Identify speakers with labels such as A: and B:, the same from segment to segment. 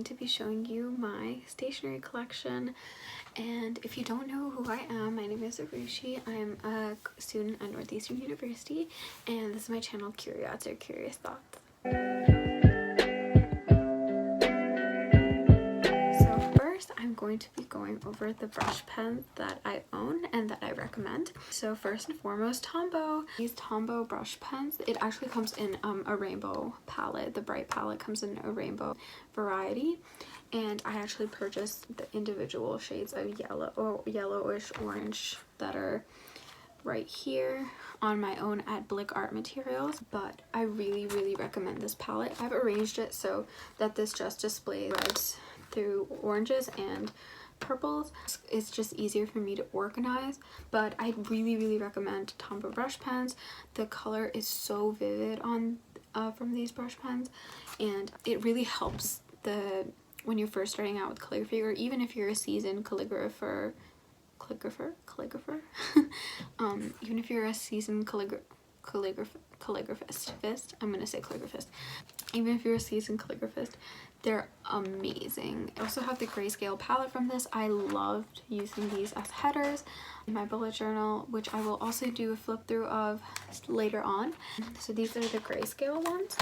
A: going to be showing you my stationery collection. And if you don't know who I am, my name is Arushi. I'm a student at Northeastern University, and this is my channel, Curious or Curious Thoughts. So first, I'm going to be going over the brush pens that I own and that I recommend. So first and foremost, Tombow. These Tombow brush pens, it actually comes in a rainbow palette. The bright palette comes in a rainbow variety. And I actually purchased the individual shades of yellowish orange that are right here on my own at Blick Art Materials. But I really recommend this palette. I've arranged it so that this just displays reds through oranges and purples. It's just easier for me to organize, but I really recommend Tombow brush pens. The color is so vivid on from these brush pens, and it really helps when you're first starting out with calligraphy, or even if you're a seasoned calligraphist, even if you're a seasoned calligraphist, I'm gonna say calligraphist. Even if you're a seasoned calligraphist, they're amazing. I also have the grayscale palette from this. I loved using these as headers in my bullet journal, which I will also do a flip through of later on. So these are the grayscale ones.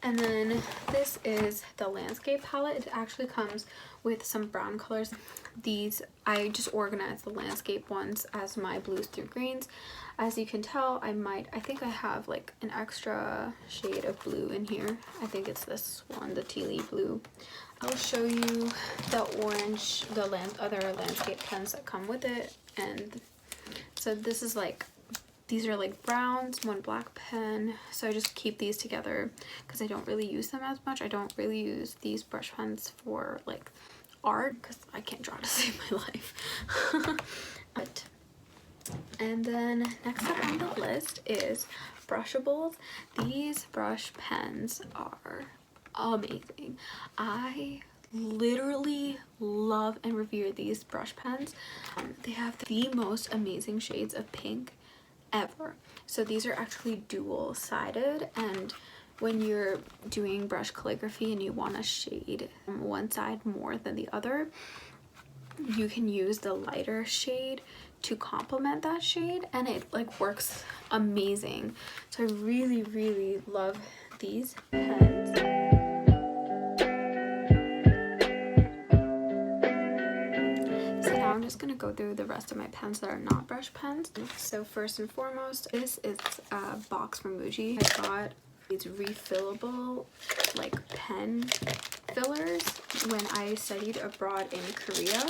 A: And then this is the landscape palette. It actually comes with some brown colors. These, I just organized the landscape ones as my blues through greens. As you can tell, I think I have like an extra shade of blue in here. I think it's this one, the tealy blue. I'll show you the orange, other landscape pens that come with it. And so this is like, these are like browns, one black pen. So I just keep these together because I don't really use them as much. I don't really use these brush pens for like art because I can't draw to save my life. And then next up on the list is Brushables. These brush pens are amazing. I literally love and revere these brush pens. They have the most amazing shades of pink ever. So these are actually dual-sided, and when you're doing brush calligraphy and you want to shade one side more than the other, you can use the lighter shade to complement that shade, and it like works amazing. So I really love these pens. I'm just gonna go through the rest of my pens that are not brush pens. So first and foremost, this is a box from Muji. I got these refillable like pen fillers when I studied abroad in Korea,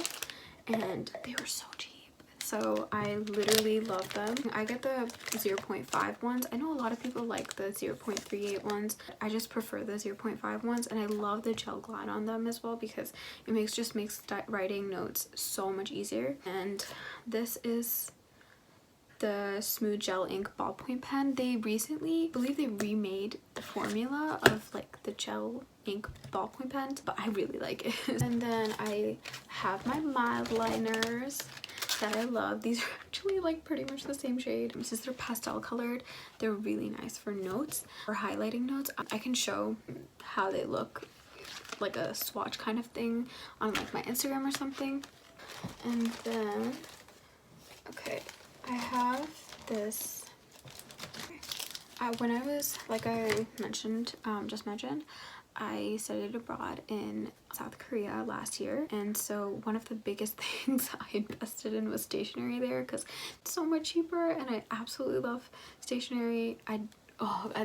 A: and they were so cheap. So I literally love them. I get the 0.5 ones. I know a lot of people like the 0.38 ones. I just prefer the 0.5 ones, and I love the gel glide on them as well because it makes writing notes so much easier. And this is the smooth gel ink ballpoint pen. They recently, I believe they remade the formula of like the gel ink ballpoint pens, but I really like it. And then I have my Mildliners that I love. These are actually like pretty much the same shade. Since they're pastel colored, they're really nice for notes or highlighting notes. I can show how they look, like a swatch kind of thing, on like my Instagram or something. And then, okay, I have this. When I was, like I mentioned, I studied abroad in South Korea last year, and so one of the biggest things I invested in was stationery there because it's so much cheaper, and I absolutely love stationery. I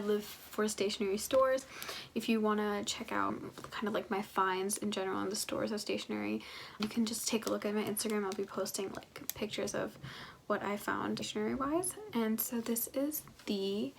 A: live for stationery stores. If you want to check out kind of like my finds in general in the stores of stationery, you can just take a look at my Instagram. I'll be posting like pictures of what I found stationery wise. And so this is the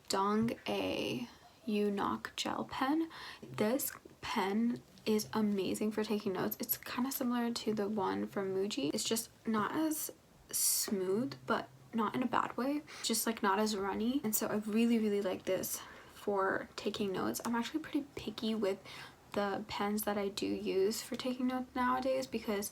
A: Dong-A U-Knock gel pen. This pen is amazing for taking notes. It's kind of similar to the one from Muji. It's just not as smooth, but not in a bad way. It's just like not as runny. And so I really like this for taking notes. I'm actually pretty picky with the pens that I do use for taking notes nowadays, because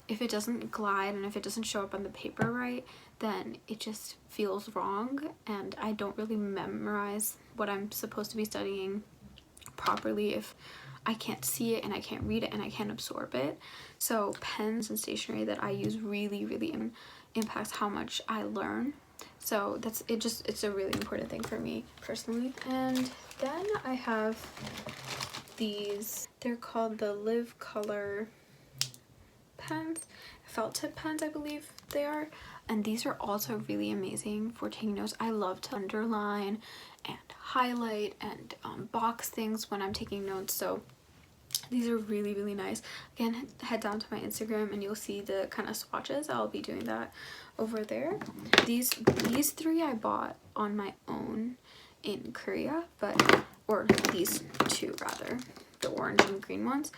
A: if it doesn't glide and if it doesn't show up on the paper right, then it just feels wrong, and I don't really memorize what I'm supposed to be studying properly if I can't see it and I can't read it and I can't absorb it. So pens and stationery that I use really impacts how much I learn. So that's it. Just, it's a really important thing for me personally. And then I have these, they're called the Live Color pens, felt tip pens I believe they are, and these are also really amazing for taking notes. I love to underline and highlight and box things when I'm taking notes, so these are really nice. Again, head down to my Instagram and you'll see the kind of swatches. I'll be doing that over there. These three I bought on my own in Korea, or these two rather, the orange and green ones.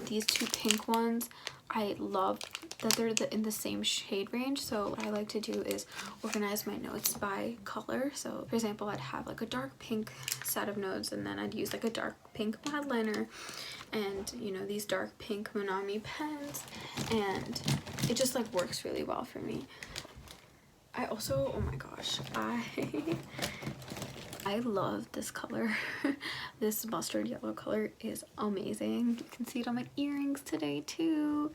A: These two pink ones, I love that they're in the same shade range. So what I like to do is organize my notes by color. So for example, I'd have like a dark pink set of notes, and then I'd use like a dark pink Mildliner and, you know, these dark pink Monami pens, and it just like works really well for me. I also, oh my gosh, I love this color. This mustard yellow color is amazing. You can see it on my earrings today too.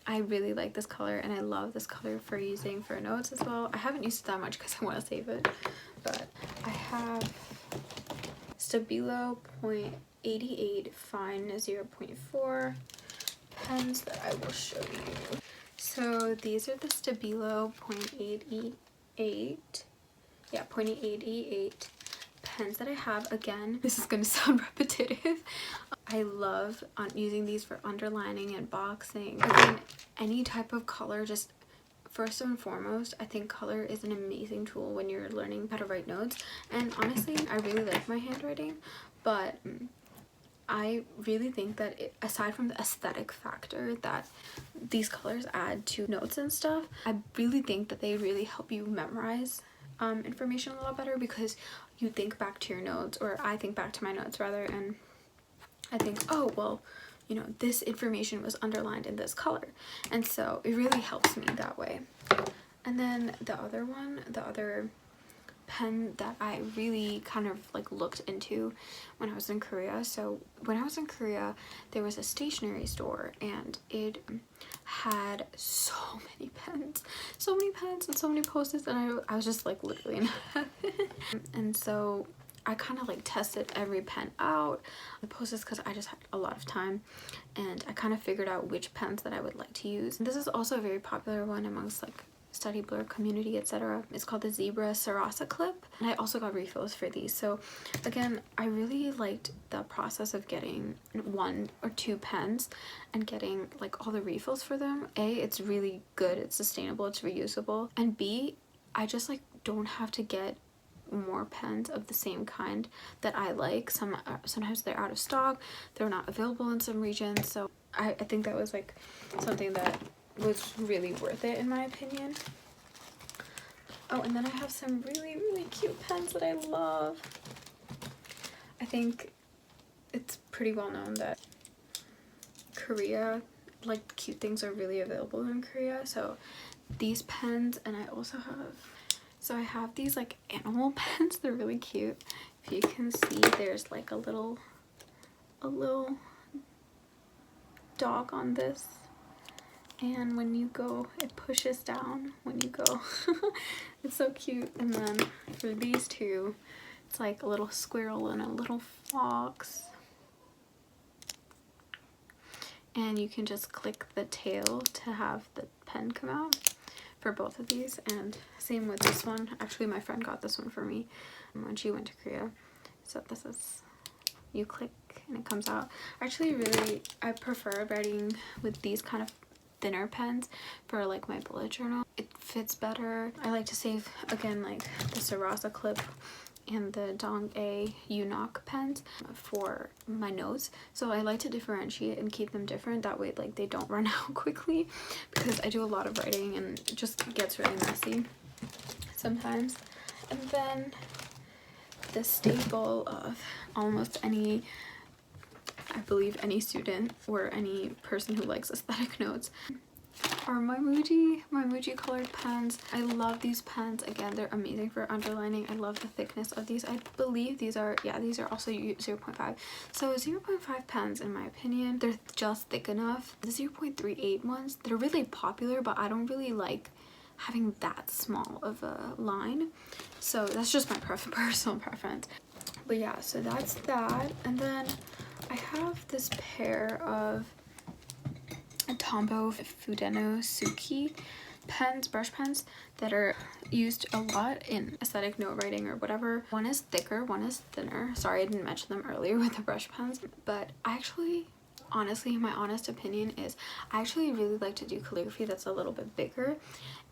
A: I really like this color, and I love this color for using for notes as well. I haven't used it that much because I want to save it, but I have Stabilo 0.88 fine 0.4 pens that I will show you. So these are the Stabilo 0.88, yeah, 0.88 pens that I have. Again, this is going to sound repetitive. I love using these for underlining and boxing. Again, any type of color, just first and foremost, I think color is an amazing tool when you're learning how to write notes. And honestly, I really like my handwriting, but I really think that aside from the aesthetic factor that these colors add to notes and stuff, I really think that they really help you memorize information a lot better, because you think back to your notes, or I think back to my notes rather, and I think, oh well, you know, this information was underlined in this color, and so it really helps me that way. And then the other pen that I really kind of like looked into when I was in Korea. So when I was in Korea, there was a stationery store, and it had so many pens and so many Post-its, and I was just like literally in heaven. And so I kind of like tested every pen out, the Post-its, because I just had a lot of time, and I kind of figured out which pens that I would like to use. And this is also a very popular one amongst like study blur community, etc. It's called the Zebra Sarasa clip, and I also got refills for these. So again, I really liked the process of getting 1 or 2 pens and getting like all the refills for them. A, it's really good, it's sustainable, it's reusable, and B, I just like don't have to get more pens of the same kind that I like. Sometimes they're out of stock, they're not available in some regions, so I think that was like something that was really worth it in my opinion. Oh, and then I have some really cute pens that I love. I think it's pretty well known that Korea, like, cute things are really available in Korea. So these pens, and I also have, so I have these like animal pens. They're really cute. If you can see, there's like a little dog on this, and when you go, it pushes down when you go. It's so cute. And then for these two, it's like a little squirrel and a little fox, and you can just click the tail to have the pen come out for both of these. And same with this one. Actually, my friend got this one for me when she went to Korea. So this is, you click and it comes out. Actually, I prefer writing with these kind of thinner pens for like my bullet journal. It fits better. I like to save, again, like the Sarasa clip and the Dong-A Unok pens for my notes. So I like to differentiate and keep them different. That way, like, they don't run out quickly, because I do a lot of writing and it just gets really messy sometimes. And then the staple of almost any, I believe, any student or any person who likes aesthetic notes, are my Muji colored pens. I love these pens. Again, they're amazing for underlining. I love the thickness of these. I believe these are, yeah, these are also 0.5. So 0.5 pens, in my opinion, they're just thick enough. The 0.38 ones, they're really popular, but I don't really like having that small of a line. So that's just my personal preference. But yeah, so that's that. And then I have this pair of Tombow Fudeno Suki pens, brush pens, that are used a lot in aesthetic note writing or whatever. One is thicker, one is thinner. Sorry I didn't mention them earlier with the brush pens, but I actually, honestly, my honest opinion is I actually really like to do calligraphy that's a little bit bigger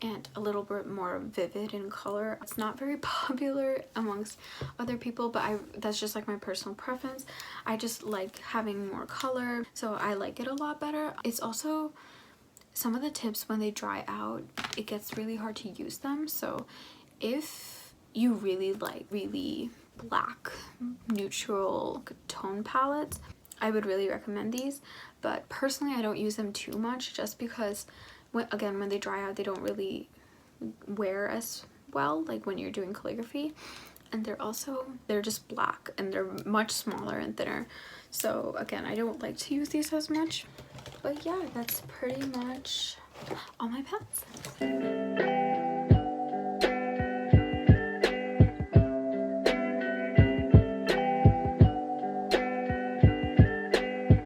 A: and a little bit more vivid in color. It's not very popular amongst other people, but that's just like my personal preference. I just like having more color, so I like it a lot better. It's also, some of the tips when they dry out, it gets really hard to use them. So if you really like really black neutral tone palettes, I would really recommend these. But personally, I don't use them too much just because when they dry out, they don't really wear as well, like when you're doing calligraphy. And they're just black and they're much smaller and thinner. So again, I don't like to use these as much. But yeah, that's pretty much all my pens.